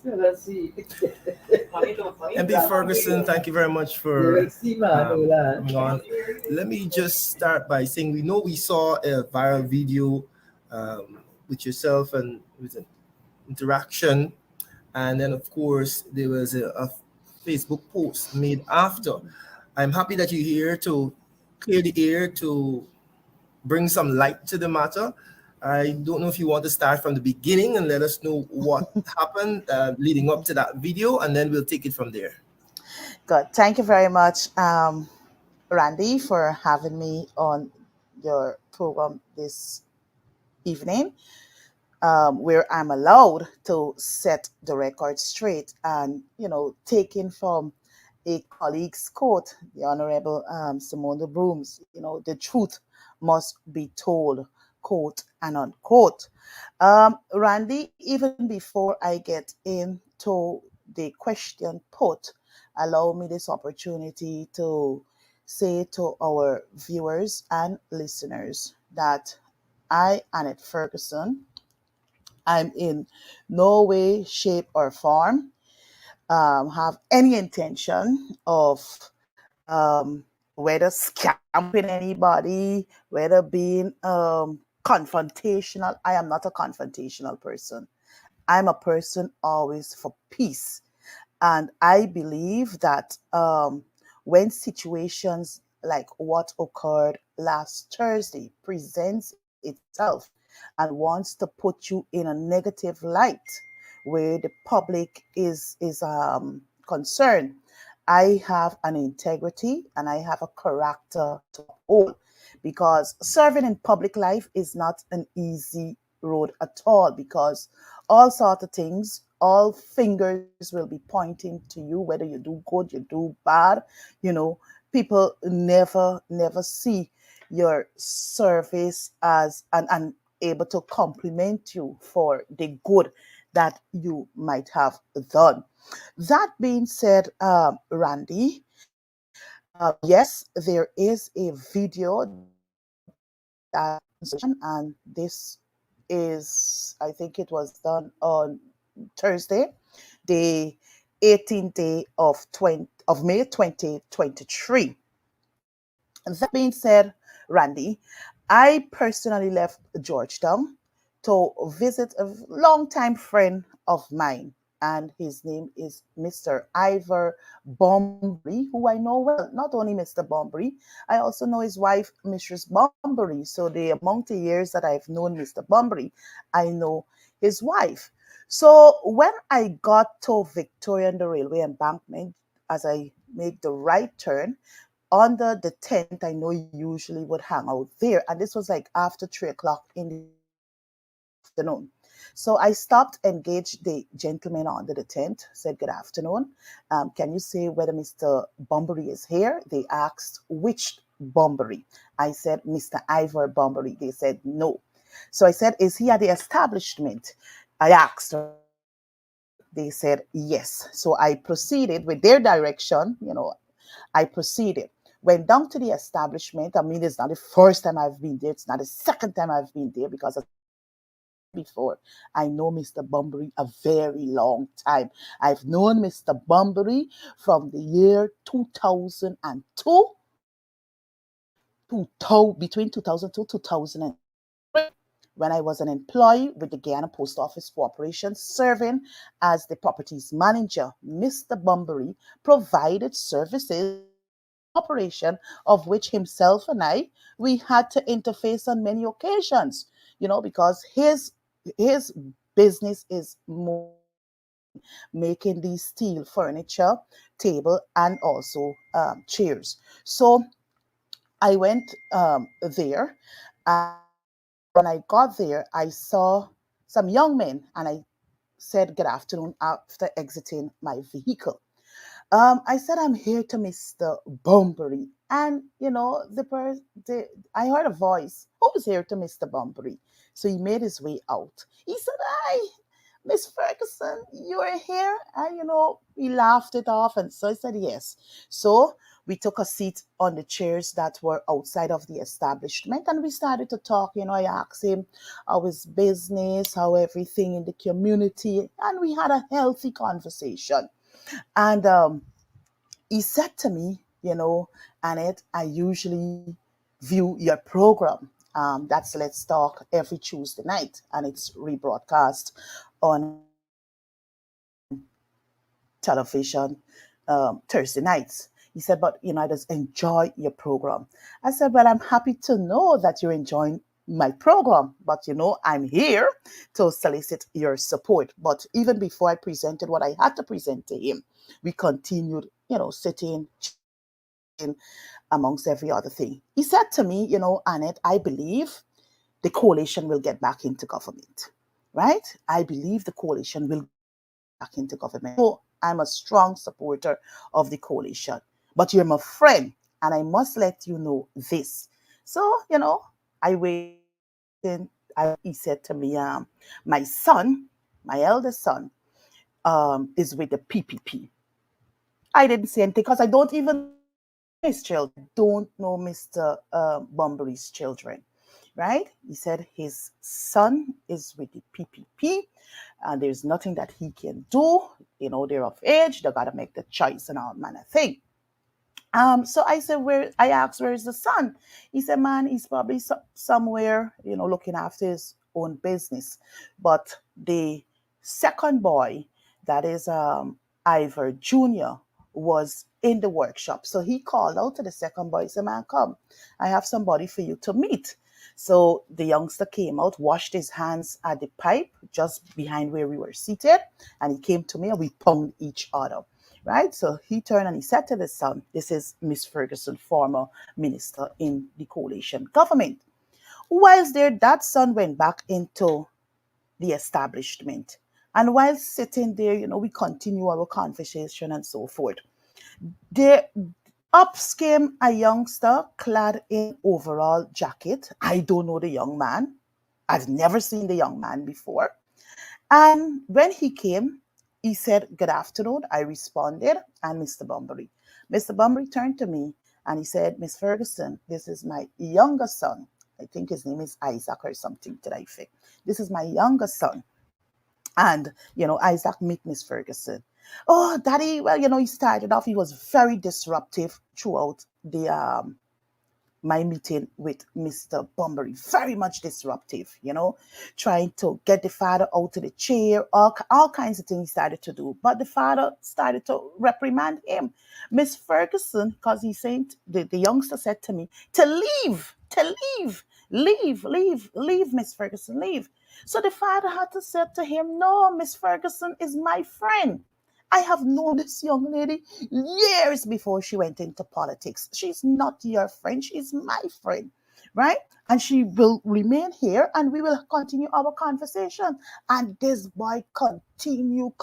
Let's see. MB Ferguson, thank you very much for coming on. Let me just start by saying we saw a viral video with yourself and with an interaction, and then of course there was a Facebook post made after. I'm happy that you're here to clear the air to bring some light to the matter. I don't know if you want to start from the beginning and let us know what happened leading up to that video, and then we'll take it from there. Good. Thank you very much, Randy, for having me on your program this evening, where I'm allowed to set the record straight and, taking from a colleague's quote, the Honorable Simone de Brooms, the truth must be told, quote and unquote. Randy, even before I get into the question put, allow me this opportunity to say to our viewers and listeners that I, Annette Ferguson, I'm in no way, shape, or form have any intention of whether scamping anybody, whether being confrontational. I am not a confrontational person. I'm a person always for peace. And I believe that when situations like what occurred last Thursday presents itself and wants to put you in a negative light where the public is concerned, I have an integrity and I have a character to uphold, because serving in public life is not an easy road at all, because all sort of things, all fingers will be pointing to you, whether you do good, you do bad. You know, people never see your service as and able to compliment you for the good that you might have done. That being said, Randy, yes, there is a video that and this is, I think it was done on Thursday, the 18th day of May 2023. That being said, Randy, I personally left Georgetown to visit a longtime friend of mine, and his name is Mr. Ivor Bumbury, who I know well. Not only Mr. Bumbury, I also know his wife, Mrs. Bumbury. So the amount of years that I've known Mr. Bumbury, I know his wife. So when I got to Victoria and the railway embankment, as I make the right turn, under the tent I know you usually would hang out there. And this was like after 3 o'clock in the afternoon. So I stopped, engaged the gentleman under the tent, said, "Good afternoon. Can you say whether Mr. Bumbury is here?" They asked, "Which Bumbury?" I said, "Mr. Ivor Bumbury." They said, "No." So I said, "Is he at the establishment?" I asked. They said, "Yes." So I proceeded with their direction, I proceeded. Went down to the establishment. I mean, it's not the first time I've been there. It's not the second time I've been there, because as I said before, I know Mr. Bumbury a very long time. I've known Mr. Bumbury from the year 2002 between 2002 2003, when I was an employee with the Guyana Post Office Corporation, serving as the properties manager. Mr. Bumbury provided services to the corporation, of which himself and we had to interface on many occasions, because his business is mostly in making these steel furniture, table, and also chairs. So I went there, and when I got there, I saw some young men, and I said good afternoon after exiting my vehicle. I said, "I'm here to Mr. Bumbury." And, I heard a voice, "Who's here to Mr. Bumbury?" So he made his way out. He said, "Hi, Miss Ferguson, you're here?" And, he laughed it off. And so I said, "Yes." So We took a seat on the chairs that were outside of the establishment, and we started to talk. I asked him how his business, how everything in the community, and we had a healthy conversation. And he said to me, Annette, I usually view your program. That's Let's Talk every Tuesday night, and it's rebroadcast on television Thursday nights. He said, but I just enjoy your program. I said, well, I'm happy to know that you're enjoying my program, but I'm here to solicit your support. But even before I presented what I had to present to him, we continued, sitting, chatting, amongst every other thing. He said to me, Annette, I believe the coalition will get back into government, right? I believe the coalition will back into government. So I'm a strong supporter of the coalition. But you're my friend, and I must let you know this. So, I waited. He said to me, my son, my eldest son, is with the PPP. I didn't say anything because I don't even know his children. I don't know Mr. Bumbury's children, right? He said his son is with the PPP, and there's nothing that he can do. They're of age. They got to make the choice and all manner of thing. So I said, I asked, where is the son? He said, man, he's probably somewhere, looking after his own business. But the second boy, that is Ivor Jr., was in the workshop. So he called out to the second boy. He said, man, come, I have somebody for you to meet. So the youngster came out, washed his hands at the pipe just behind where we were seated, and he came to me and we pounded each other. Right? So he turned and he said to the son, this is Miss Ferguson, former minister in the coalition government. Whilst there, that son went back into the establishment. And while sitting there, we continue our conversation and so forth. There up came a youngster clad in overall jacket. I don't know the young man. I've never seen the young man before. And when he came, he said, good afternoon. I responded, and Mr. Bumbury. Mr. Bumbury turned to me and he said, Miss Ferguson, this is my younger son. I think his name is Isaac or something to that effect. This is my younger son. And, Isaac, meet Miss Ferguson. Oh, Daddy, well, he started off, he was very disruptive throughout my meeting with Mr. Bumbury. Very much disruptive, trying to get the father out of the chair, all kinds of things he started to do. But the father started to reprimand him. Miss Ferguson, because he said, the youngster said to me, to leave, leave, Miss Ferguson, leave. So the father had to say to him, no, Miss Ferguson is my friend. I have known this young lady years before she went into politics. She's not your friend. She's my friend, right? And she will remain here and we will continue our conversation. And this boy continue.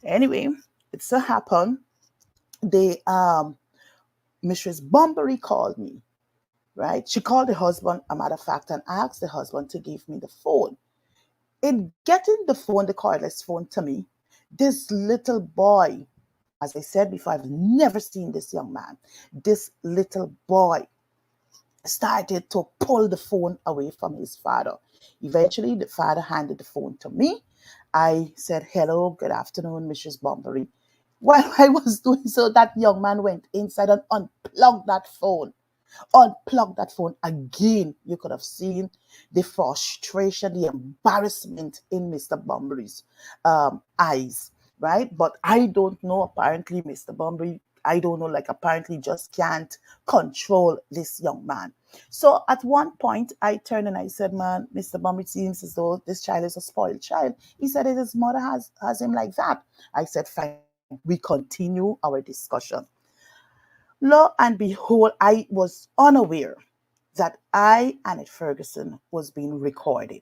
Anyway, it so happened, the Mrs. Bumbury called me, right? She called the husband, a matter of fact, and asked the husband to give me the phone. In getting the phone, the cordless phone to me, this little boy, as I said before, I've never seen this young man. This little boy started to pull the phone away from his father. Eventually, the father handed the phone to me. I said, hello, good afternoon, Mrs. Bumbury. While I was doing so, that young man went inside and unplugged that phone. Again. You could have seen the frustration, the embarrassment in Mr. Bumbury's eyes, right? But I don't know, apparently Mr. Bumbury, I don't know, apparently just can't control this young man. So at one point I turned and I said, man, Mr. Bumbury, seems as though this child is a spoiled child. He said his mother has him like that. I said, fine, we continue our discussion. Lo and behold, I was unaware that Annette Ferguson, was being recorded.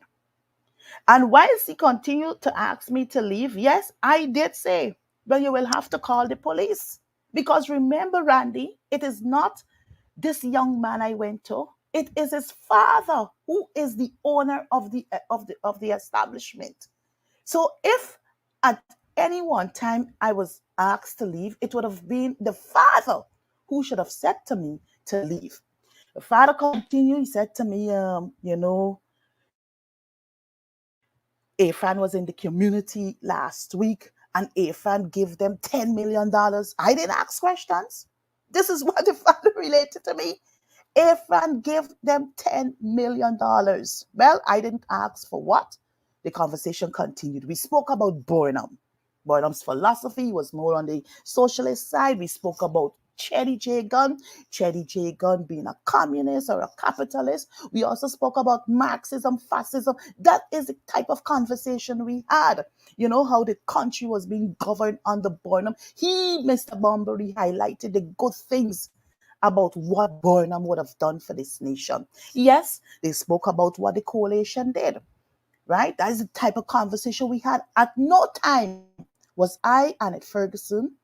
And whilst he continued to ask me to leave, yes, I did say, well, you will have to call the police. Because remember, Randy, it is not this young man I went to. It is his father who is the owner of the establishment. So if at any one time I asked to leave, it would have been the father who should have said to me to leave. The father continued, he said to me, Afran was in the community last week and Afran gave them $10 million. I didn't ask questions. This is what the father related to me. Afran gave them $10 million. Well, I didn't ask for what. The conversation continued. We spoke about Burnham. Burnham's philosophy was more on the socialist side. We spoke about Chetty J. Gunn. Chetty J. Gunn being a communist or a capitalist. We also spoke about Marxism, fascism. That is the type of conversation we had. You know how the country was being governed under Burnham. Mr. Bumbury, highlighted the good things about what Burnham would have done for this nation. Yes, they spoke about what the coalition did, right? That is the type of conversation we had. At no time was I, Annette Ferguson,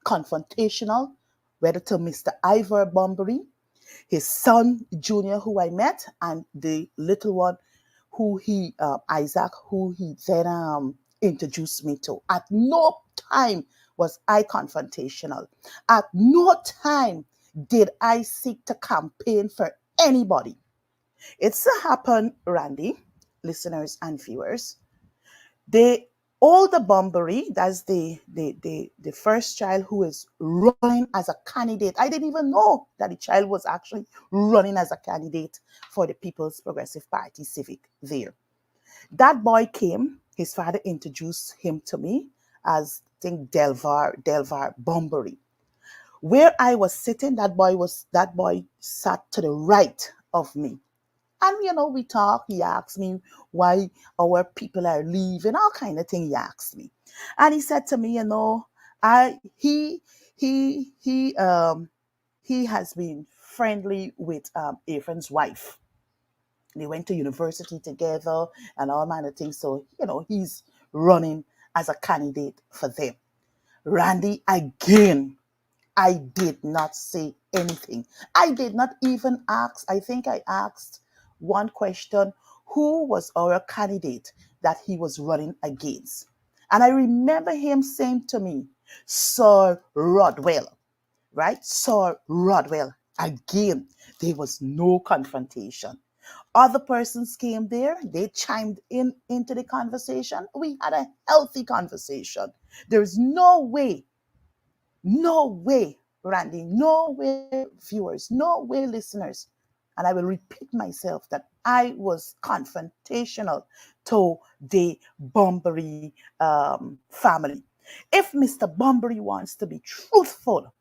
confrontational, whether to Mr. Ivor Bumbury, his son, Junior, who I met, and the little one, Isaac, who he then introduced me to. At no time was I confrontational. At no time did I seek to campaign for anybody. It's so happened, Randy, listeners and viewers, the older Bumbury, that's the first child who is running as a candidate. I didn't even know that the child was actually running as a candidate for the People's Progressive Party Civic there. That boy came, his father introduced him to me as, I think, Delvar Bumbury. Where I was sitting, that boy sat to the right of me. And, we talk. He asked me why our people are leaving, all kind of thing he asked me. And he said to me, he has been friendly with Afran's wife. They went to university together and all manner of things. So, he's running as a candidate for them. Randy, again, I did not say anything. I did not even ask. I think I asked one question: who was our candidate that he was running against? And I remember him saying to me, Sir Rodwell, right? Sir Rodwell. Again, there was no confrontation. Other persons came there, they chimed into the conversation. We had a healthy conversation. There's no way, Randy, no way, viewers, no way, listeners. And I will repeat myself that I was confrontational to the Bumbury family. If Mr. Bumbury wants to be truthful,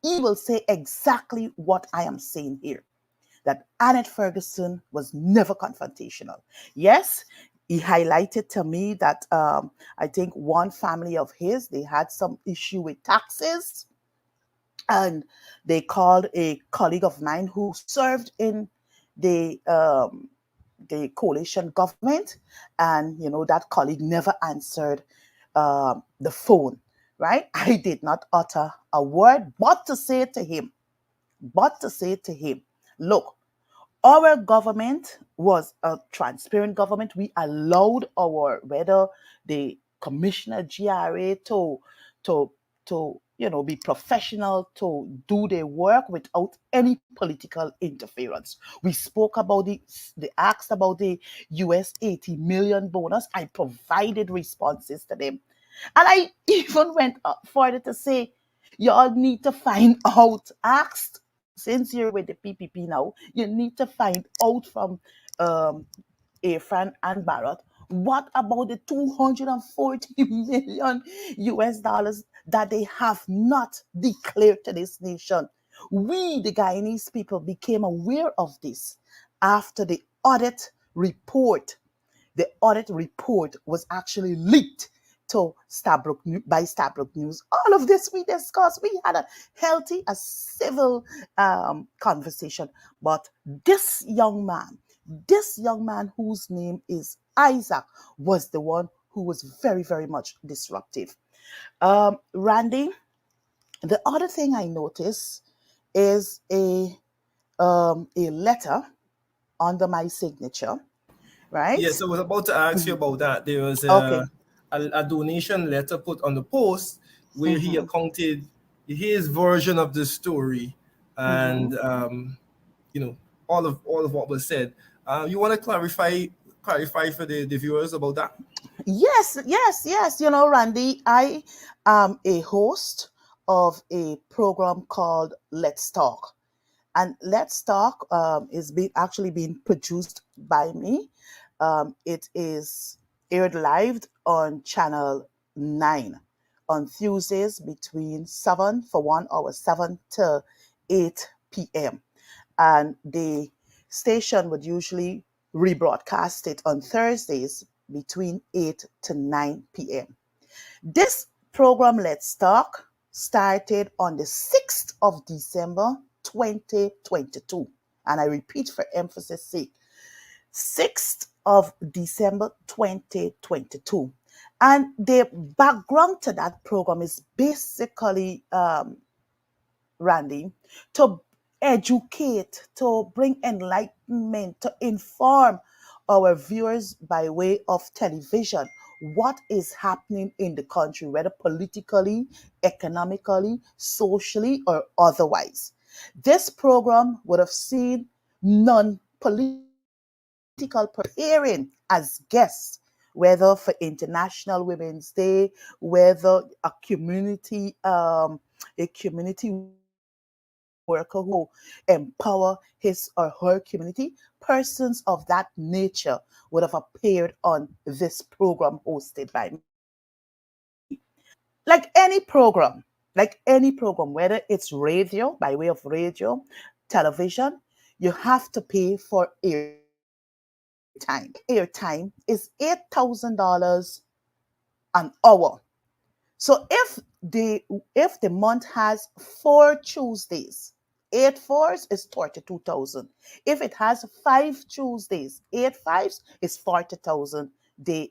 he will say exactly what I am saying here, that Annette Ferguson was never confrontational. Yes, he highlighted to me that I think one family of his, they had some issue with taxes, and they called a colleague of mine who served in the coalition government, and that colleague never answered the phone. Right? I did not utter a word, but to say to him, look, our government was a transparent government. We allowed whether the commissioner GRA to be professional, to do their work without any political interference. We spoke about they asked about the US 80 million bonus. I provided responses to them. And I even went further to say, y'all need to find out, since you're with the PPP now, you need to find out from Afran and Barrett, what about the 240 million US dollars that they have not declared to this nation? We, the Guyanese people, became aware of this after the audit report. The audit report was actually leaked to by Stabrook News. All of this we discussed. We had a healthy, a civil conversation. But this young man whose name is Isaac, was the one who was very, very much disruptive. Randy, the other thing I noticed is a letter under my signature. right? Yes, I was about to ask you Mhm. about that. There was Okay. a donation letter put on the post where he Mm-hmm. accounted his version of the story, Mm-hmm. and you know, all of what was said. You want to clarify for the viewers about that? Yes, yes, yes. You know, Randy, I am a host of a program called Let's Talk. And Let's Talk is actually being produced by me. It is aired live on Channel 9 on Tuesdays between 7 for 1 hour, 7 to 8 p.m. And the station would usually rebroadcast it on Thursdays between 8 to 9 p.m. This program, Let's Talk, started on the 6th of December 2022. And I repeat for emphasis sake, 6th of December 2022. And the background to that program is basically Randy, to educate, to bring enlightenment, to inform our viewers by way of television what is happening in the country, whether politically, economically, socially, or otherwise. This program would have seen non political appearing as guests, whether for International Women's Day, whether a community worker who empower his or her community, persons of that nature would have appeared on this program hosted by me. Like any program, whether it's radio, by way of radio, television, you have to pay for airtime. Airtime is $8,000 an hour. So if the month has 4 Tuesdays, 8 4s is 42,000. If it has 5 Tuesdays, 8 5s is 40,000. The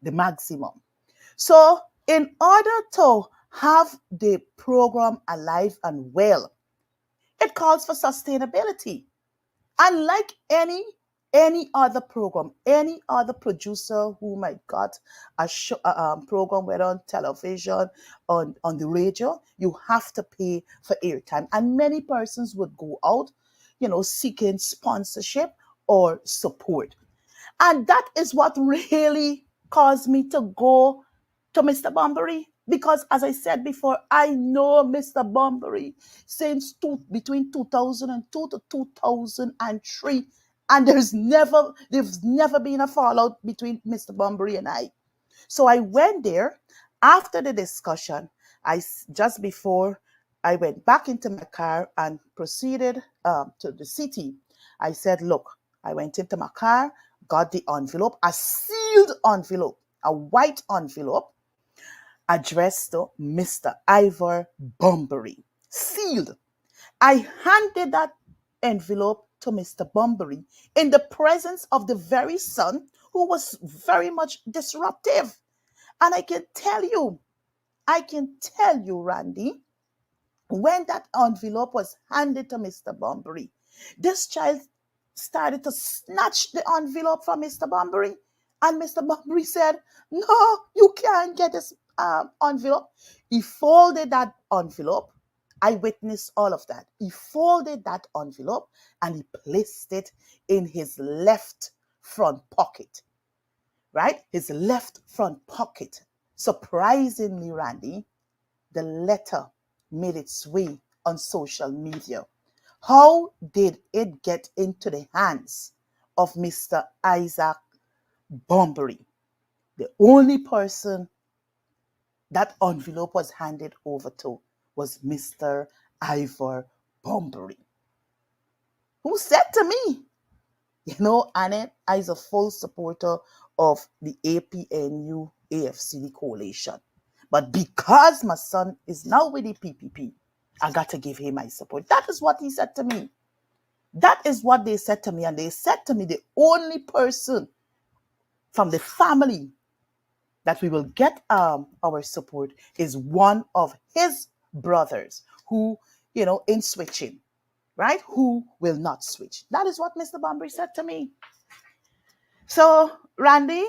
maximum. So in order to have the program alive and well, it calls for sustainability. Unlike any other program, any other producer who might got a show, program, whether on television, on the radio, you have to pay for airtime. And many persons would go out, seeking sponsorship or support. And that is what really caused me to go to Mr. Bumbury. Because as I said before, I know Mr. Bumbury since between 2002 to 2003. And there's never been a fallout between Mr. Bumbury and I. So I went there after the discussion. Just before I went back into my car and proceeded to the city, I said, "Look," I went into my car, got the envelope, a sealed envelope, a white envelope addressed to Mr. Ivor Bumbury, sealed. I handed that envelope to Mr. Bumbury in the presence of the very son who was very much disruptive. And I can tell you, Randy, when that envelope was handed to Mr. Bumbury, this child started to snatch the envelope from Mr. Bumbury. And Mr. Bumbury said, "No, you can't get this envelope." He folded that envelope. I witnessed all of that. He folded that envelope and he placed it in his left front pocket, right? His left front pocket. Surprisingly, Randy, the letter made its way on social media. How did it get into the hands of Mr. Isaac Bumbury? The only person that envelope was handed over to was Mr. Ivor Bumbury, who said to me, Annette, I is a full supporter of the APNU AFCD coalition. But because my son is now with the PPP, I got to give him my support. That is what he said to me. That is what they said to me. And they said to me, the only person from the family that we will get our support is one of his brothers who, in switching, right? Who will not switch. That is what Mr. Bumbury said to me. So, Randy,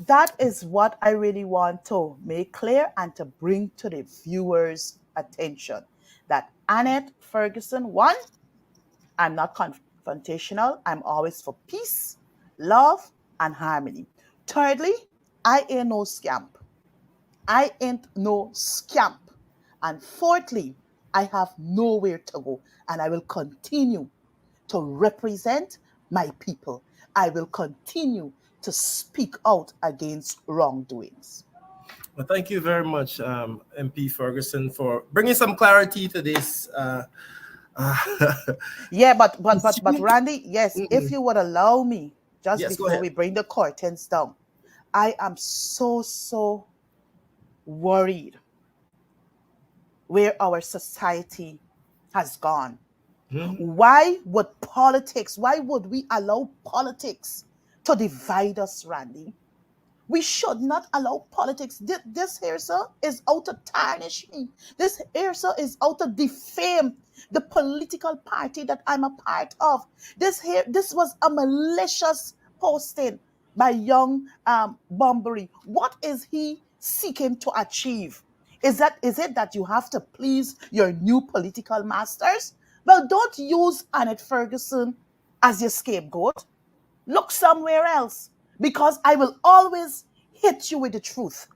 that is what I really want to make clear and to bring to the viewers' attention. That Annette Ferguson, one, I'm not confrontational. I'm always for peace, love, and harmony. Thirdly, I ain't no scamp. I ain't no scamp. And fourthly, I have nowhere to go, and I will continue to represent my people. I will continue to speak out against wrongdoings. Well, thank you very much, MP Ferguson, for bringing some clarity to this. Uh, Yeah, but Randy, yes, if you would allow me, just yes, go before ahead. we bring the curtains down, I am so worried where our society has gone. Why would we allow politics to divide us, Randy? We should not allow politics. This here, sir, is out to tarnish me. This here, sir, is out to defame the political party that I'm a part of. This was a malicious posting by young Bumbury. What is he seeking to achieve? Is it that you have to please your new political masters? Well, don't use Annette Ferguson as your scapegoat. Look somewhere else, because I will always hit you with the truth,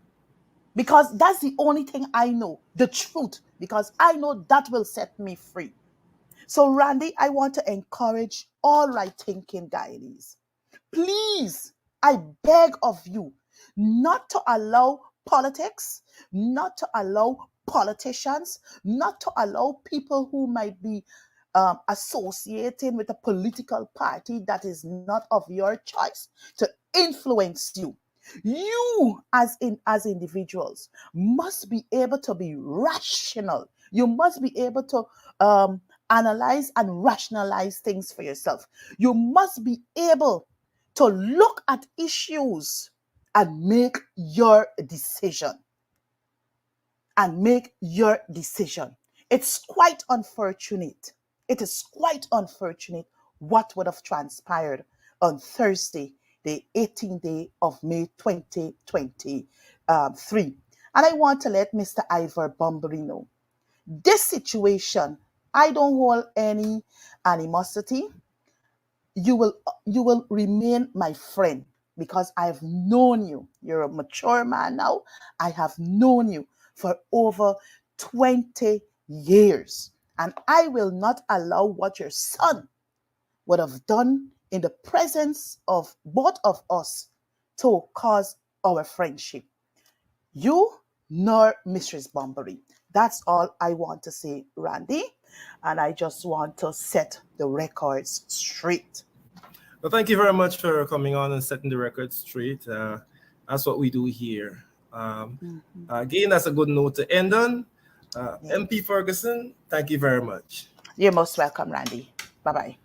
because that's the only thing I know, the truth, because I know that will set me free. So, Randy, I want to encourage all right thinking guys. Please, I beg of you not to allow politics, not to allow politicians, not to allow people who might be associating with a political party that is not of your choice to influence you. You, as individuals, must be able to be rational. You must be able to analyze and rationalize things for yourself. You must be able to look at issues and make your decision. It's quite unfortunate. It is quite unfortunate what would have transpired on Thursday, the 18th day of May 2023. And I want to let Mr. Ivor Bumbury know this situation, I don't hold any animosity. You will remain my friend, because I've known you. You're a mature man now. I have known you for over 20 years. And I will not allow what your son would have done in the presence of both of us to cause our friendship. You nor Mistress Bumbury. That's all I want to say, Randy. And I just want to set the records straight. Well, thank you very much for coming on and setting the record straight. That's what we do here. Again, that's a good note to end on. MP Ferguson, thank you very much. You're most welcome, Randy. Bye-bye.